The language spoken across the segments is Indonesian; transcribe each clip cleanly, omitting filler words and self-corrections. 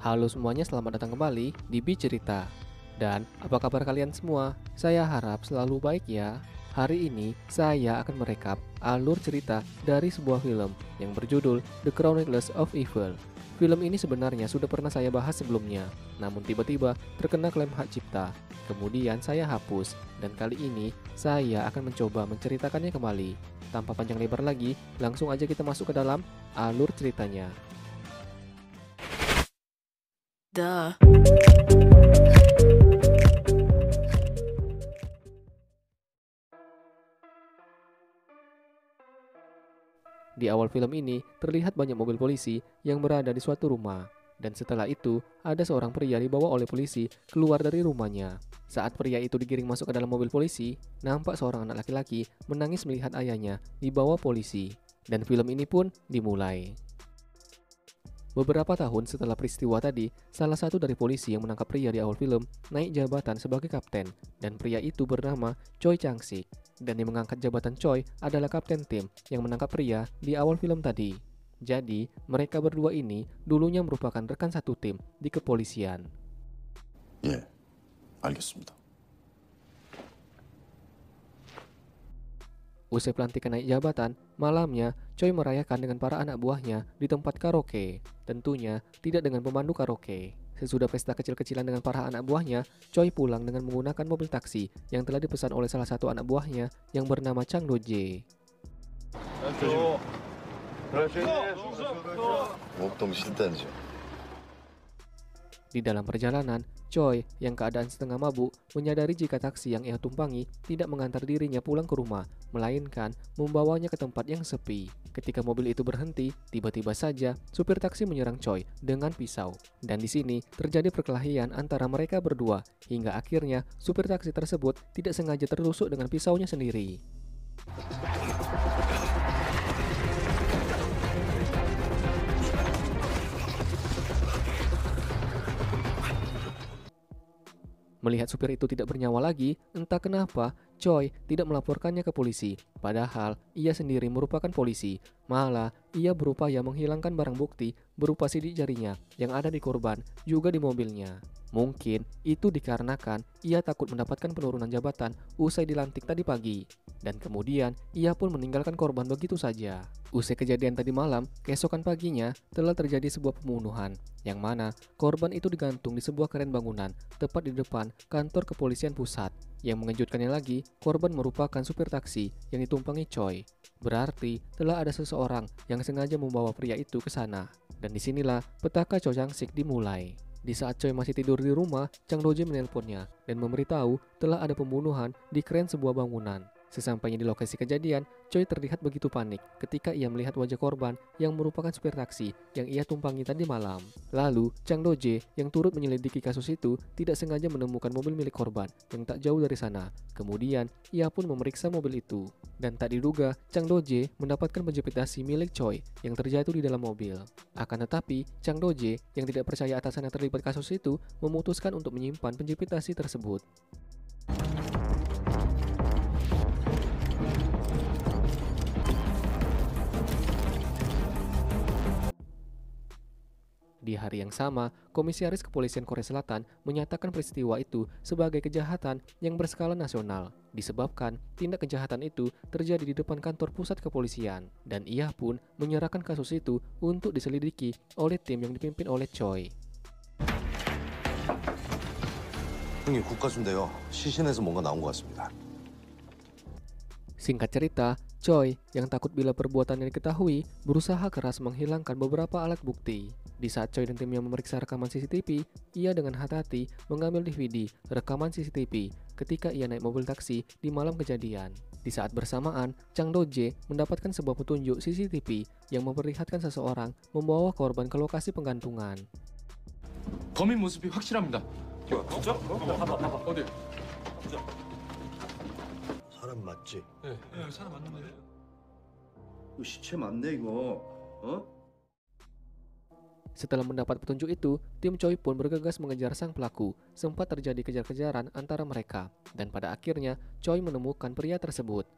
Halo semuanya, selamat datang kembali di Bi Cerita. Dan apa kabar kalian semua? Saya harap selalu baik ya. Hari ini saya akan merekap alur cerita dari sebuah film yang berjudul The Chronicles of Evil. Film ini sebenarnya sudah pernah saya bahas sebelumnya, namun tiba-tiba terkena klaim hak cipta. Kemudian saya hapus, dan kali ini saya akan mencoba menceritakannya kembali. Tanpa panjang lebar lagi, langsung aja kita masuk ke dalam alur ceritanya. Duh. Di awal film ini, terlihat banyak mobil polisi yang berada di suatu rumah. Dan setelah itu, ada seorang pria dibawa oleh polisi keluar dari rumahnya. Saat pria itu digiring masuk ke dalam mobil polisi, nampak seorang anak laki-laki menangis melihat ayahnya dibawa polisi. Dan film ini pun dimulai. Beberapa tahun setelah peristiwa tadi, salah satu dari polisi yang menangkap pria di awal film naik jabatan sebagai kapten, dan pria itu bernama Choi Chang-sik. Dan yang mengangkat jabatan Choi adalah kapten tim yang menangkap pria di awal film tadi. Jadi, mereka berdua ini dulunya merupakan rekan satu tim di kepolisian. 예, 알겠습니다. Usai pelantikan naik jabatan, malamnya Choi merayakan dengan para anak buahnya di tempat karaoke. Tentunya tidak dengan pemandu karaoke. Sesudah pesta kecil-kecilan dengan para anak buahnya, Choi pulang dengan menggunakan mobil taksi yang telah dipesan oleh salah satu anak buahnya yang bernama Chang Do-jae. 목동 실단지. Di dalam perjalanan, Choi yang keadaan setengah mabuk menyadari jika taksi yang ia tumpangi tidak mengantar dirinya pulang ke rumah, melainkan membawanya ke tempat yang sepi. Ketika mobil itu berhenti, tiba-tiba saja supir taksi menyerang Choi dengan pisau. Dan di sini terjadi perkelahian antara mereka berdua, hingga akhirnya supir taksi tersebut tidak sengaja tertusuk dengan pisaunya sendiri. Melihat supir itu tidak bernyawa lagi, entah kenapa Choi tidak melaporkannya ke polisi. Padahal ia sendiri merupakan polisi. Malah ia berupaya menghilangkan barang bukti berupa sidik jarinya yang ada di korban juga di mobilnya. Mungkin itu dikarenakan ia takut mendapatkan penurunan jabatan usai dilantik tadi pagi. Dan kemudian ia pun meninggalkan korban begitu saja. Usai kejadian tadi malam, keesokan paginya telah terjadi sebuah pembunuhan, yang mana korban itu digantung di sebuah keren bangunan tepat di depan kantor kepolisian pusat. Yang mengejutkannya lagi, korban merupakan supir taksi yang ditumpangi Choi. Berarti telah ada seseorang yang sengaja membawa pria itu ke sana. Dan disinilah petaka Choi Chang-sik dimulai. Di saat Choi masih tidur di rumah, Chang Do-jae menelponnya dan memberitahu telah ada pembunuhan di keren sebuah bangunan. Sesampainya di lokasi kejadian, Choi terlihat begitu panik ketika ia melihat wajah korban yang merupakan supir taksi yang ia tumpangi tadi malam. Lalu, Chang Do-jae yang turut menyelidiki kasus itu tidak sengaja menemukan mobil milik korban yang tak jauh dari sana. Kemudian, ia pun memeriksa mobil itu. Dan tak diduga, Chang Do-jae mendapatkan penjepit dasi milik Choi yang terjatuh di dalam mobil. Akan tetapi, Chang Do-jae yang tidak percaya atasannya terlibat kasus itu memutuskan untuk menyimpan penjepit dasi tersebut. Di hari yang sama, Komisaris Kepolisian Korea Selatan menyatakan peristiwa itu sebagai kejahatan yang berskala nasional, disebabkan tindak kejahatan itu terjadi di depan kantor pusat kepolisian, dan ia pun menyerahkan kasus itu untuk diselidiki oleh tim yang dipimpin oleh Choi. 형님 국가순대요. 시신에서 뭔가 나온 것 같습니다. Singkat cerita, Choi yang takut bila perbuatannya diketahui berusaha keras menghilangkan beberapa alat bukti. Di saat Choi dan timnya memeriksa rekaman CCTV, ia dengan hati-hati mengambil DVD rekaman CCTV ketika ia naik mobil taksi di malam kejadian. Di saat bersamaan, Chang Do-jae mendapatkan sebuah petunjuk CCTV yang memperlihatkan seseorang membawa korban ke lokasi penggantungan. 범인 모습이 확실합니다. 진짜? 봐봐. 어디? 사람 맞지? 네, 사람 맞는데. 이거 시체 맞네 이거. 어? Setelah mendapat petunjuk itu, tim Choi pun bergegas mengejar sang pelaku. Sempat terjadi kejar-kejaran antara mereka, dan pada akhirnya Choi menemukan pria tersebut.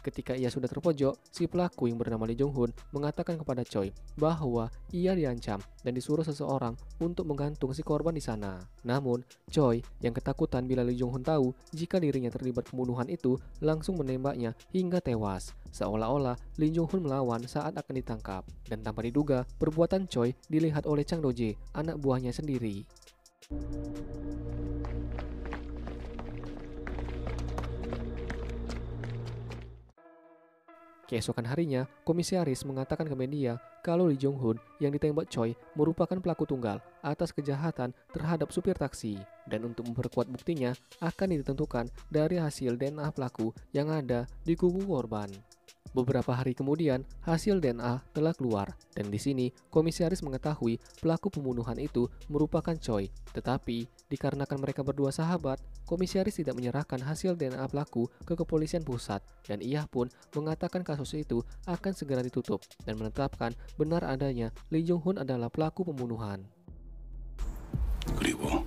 Ketika ia sudah terpojok, si pelaku yang bernama Lee Jong Hun mengatakan kepada Choi bahwa ia diancam dan disuruh seseorang untuk menggantung si korban di sana. Namun, Choi yang ketakutan bila Lee Jong Hun tahu jika dirinya terlibat pembunuhan itu langsung menembaknya hingga tewas. Seolah-olah Lee Jong Hun melawan saat akan ditangkap. Dan tanpa diduga, perbuatan Choi dilihat oleh Chang Do-jae, anak buahnya sendiri. Keesokan harinya, komisaris mengatakan ke media kalau Lee Jong Hun yang ditembak Choi merupakan pelaku tunggal atas kejahatan terhadap supir taksi. Dan untuk memperkuat buktinya, akan ditentukan dari hasil DNA pelaku yang ada di kuku korban. Beberapa hari kemudian, hasil DNA telah keluar, dan di sini komisaris mengetahui pelaku pembunuhan itu merupakan Choi. Tetapi, dikarenakan mereka berdua sahabat, komisaris tidak menyerahkan hasil DNA pelaku ke kepolisian pusat, dan ia pun mengatakan kasus itu akan segera ditutup dan menetapkan benar adanya Lee Jong Hun adalah pelaku pembunuhan. 그리고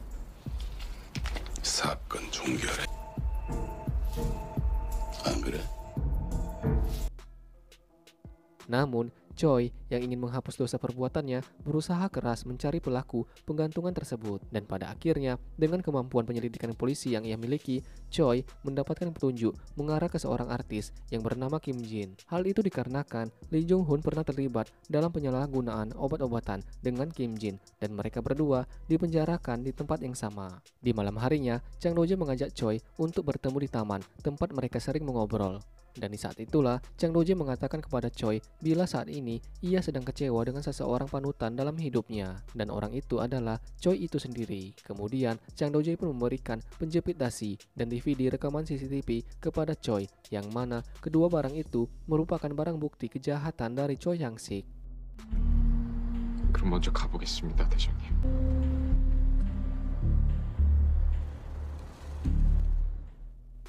사건 종결해. 안 그래? Namun, Choi yang ingin menghapus dosa perbuatannya berusaha keras mencari pelaku penggantungan tersebut. Dan pada akhirnya, dengan kemampuan penyelidikan polisi yang ia miliki, Choi mendapatkan petunjuk mengarah ke seorang artis yang bernama Kim Jin. Hal itu dikarenakan Lee Jong Hun pernah terlibat dalam penyalahgunaan obat-obatan dengan Kim Jin, dan mereka berdua dipenjarakan di tempat yang sama. Di malam harinya, Chang Do-jae mengajak Choi untuk bertemu di taman tempat mereka sering mengobrol. Dan di saat itulah, Chang Do-jae mengatakan kepada Choi bila saat ini ia sedang kecewa dengan seseorang panutan dalam hidupnya, dan orang itu adalah Choi itu sendiri. Kemudian, Chang Do-jae pun memberikan penjepit dasi dan DVD rekaman CCTV kepada Choi, yang mana kedua barang itu merupakan barang bukti kejahatan dari Choi Yang-sik. 그럼 먼저 가보겠습니다, 대장님.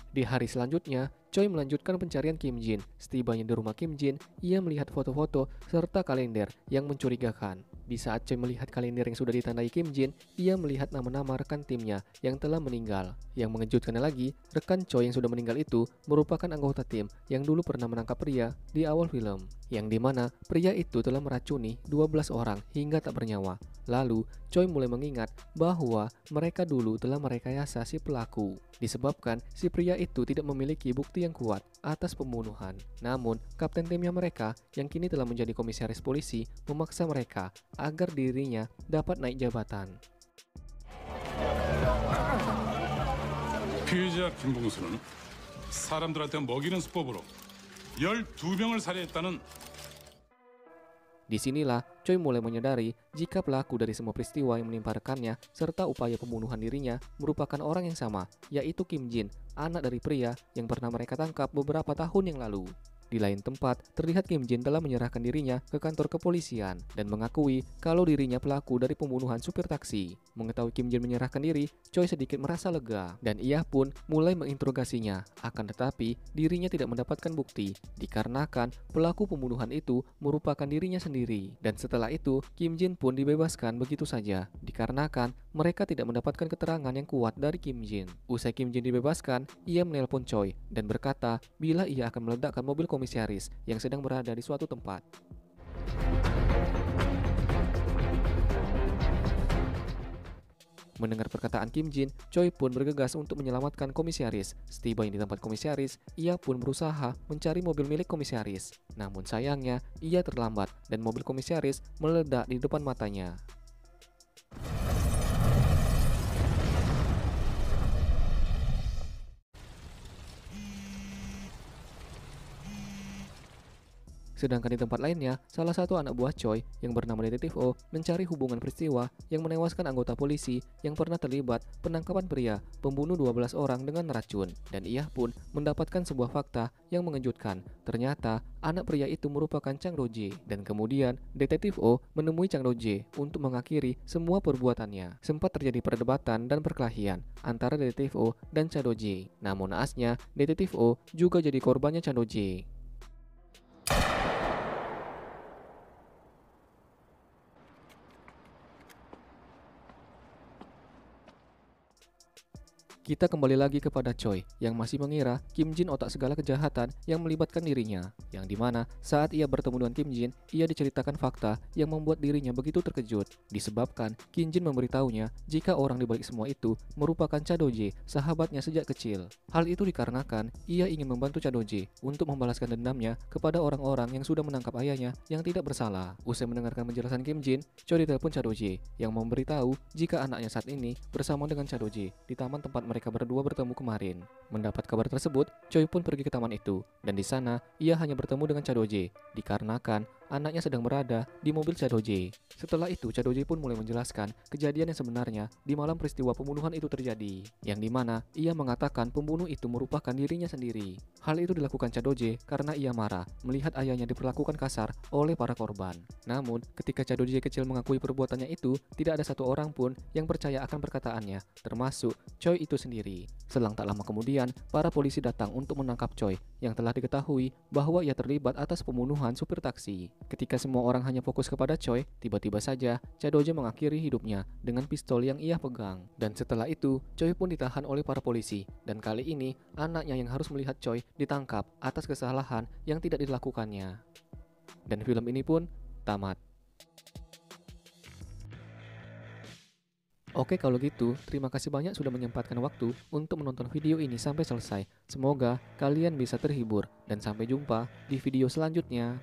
Di hari selanjutnya, Choi melanjutkan pencarian Kim Jin. Setibanya di rumah Kim Jin, ia melihat foto-foto serta kalender yang mencurigakan. Di saat Choi melihat kalender yang sudah ditandai Kim Jin, ia melihat nama-nama rekan timnya yang telah meninggal. Yang mengejutkannya lagi, rekan Choi yang sudah meninggal itu merupakan anggota tim yang dulu pernah menangkap pria di awal film, yang dimana pria itu telah meracuni 12 orang hingga tak bernyawa. Lalu, Choi mulai mengingat bahwa mereka dulu telah merekayasa si pelaku, disebabkan si pria itu tidak memiliki bukti yang kuat atas pembunuhan. Namun, kapten timnya mereka yang kini telah menjadi komisaris polisi memaksa mereka agar dirinya dapat naik jabatan. 피의자 김봉수는 사람들한테 먹이는 수법으로 12명을 살해했다는. Disinilah Choi mulai menyadari jika pelaku dari semua peristiwa yang menimpa rekannya serta upaya pembunuhan dirinya merupakan orang yang sama, yaitu Kim Jin, anak dari pria yang pernah mereka tangkap beberapa tahun yang lalu. Di lain tempat, terlihat Kim Jin telah menyerahkan dirinya ke kantor kepolisian dan mengakui kalau dirinya pelaku dari pembunuhan supir taksi. Mengetahui Kim Jin menyerahkan diri, Choi sedikit merasa lega dan ia pun mulai menginterogasinya. Akan tetapi, dirinya tidak mendapatkan bukti dikarenakan pelaku pembunuhan itu merupakan dirinya sendiri. Dan setelah itu, Kim Jin pun dibebaskan begitu saja dikarenakan mereka tidak mendapatkan keterangan yang kuat dari Kim Jin. Usai Kim Jin dibebaskan, ia menelpon Choi dan berkata bila ia akan meledakkan mobil komisaris yang sedang berada di suatu tempat. Mendengar perkataan Kim Jin, Choi pun bergegas untuk menyelamatkan komisaris. Setibanya di tempat komisaris, ia pun berusaha mencari mobil milik komisaris. Namun sayangnya, ia terlambat dan mobil komisaris meledak di depan matanya. Sedangkan di tempat lainnya, salah satu anak buah Choi yang bernama Detektif O mencari hubungan peristiwa yang menewaskan anggota polisi yang pernah terlibat penangkapan pria pembunuh 12 orang dengan racun. Dan ia pun mendapatkan sebuah fakta yang mengejutkan. Ternyata anak pria itu merupakan Chang Do-jae. Dan kemudian Detektif O menemui Chang Do-jae untuk mengakhiri semua perbuatannya. Sempat terjadi perdebatan dan perkelahian antara Detektif O dan Chang Do-jae. Namun naasnya, Detektif O juga jadi korbannya Chang Do-jae. Kita kembali lagi kepada Choi yang masih mengira Kim Jin otak segala kejahatan yang melibatkan dirinya. Yang dimana saat ia bertemu dengan Kim Jin, ia diceritakan fakta yang membuat dirinya begitu terkejut. Disebabkan Kim Jin memberitahunya jika orang di balik semua itu merupakan Cha Do-jae, sahabatnya sejak kecil. Hal itu dikarenakan ia ingin membantu Cha Do-jae untuk membalaskan dendamnya kepada orang-orang yang sudah menangkap ayahnya yang tidak bersalah. Usai mendengarkan penjelasan Kim Jin, Choi ditelepon Cha Do-jae yang memberitahu jika anaknya saat ini bersama dengan Cha Do-jae di taman tempat mereka berdua bertemu kemarin. Mendapat kabar tersebut, Choi pun pergi ke taman itu, dan di sana ia hanya bertemu dengan Cha Do-jae dikarenakan anaknya sedang berada di mobil Cha Do-jae. Setelah itu, Cha Do-jae pun mulai menjelaskan kejadian yang sebenarnya di malam peristiwa pembunuhan itu terjadi, yang dimana ia mengatakan pembunuh itu merupakan dirinya sendiri. Hal itu dilakukan Cha Do-jae karena ia marah melihat ayahnya diperlakukan kasar oleh para korban. Namun, ketika Cha Do-jae kecil mengakui perbuatannya itu, tidak ada satu orang pun yang percaya akan perkataannya, termasuk Choi itu sendiri. Selang tak lama kemudian, para polisi datang untuk menangkap Choi yang telah diketahui bahwa ia terlibat atas pembunuhan supir taksi. Ketika semua orang hanya fokus kepada Choi, tiba-tiba saja Cha Do-jae mengakhiri hidupnya dengan pistol yang ia pegang. Dan setelah itu, Choi pun ditahan oleh para polisi. Dan kali ini, anaknya yang harus melihat Choi ditangkap atas kesalahan yang tidak dilakukannya. Dan film ini pun tamat. Oke, kalau gitu, terima kasih banyak sudah menyempatkan waktu untuk menonton video ini sampai selesai. Semoga kalian bisa terhibur, dan sampai jumpa di video selanjutnya.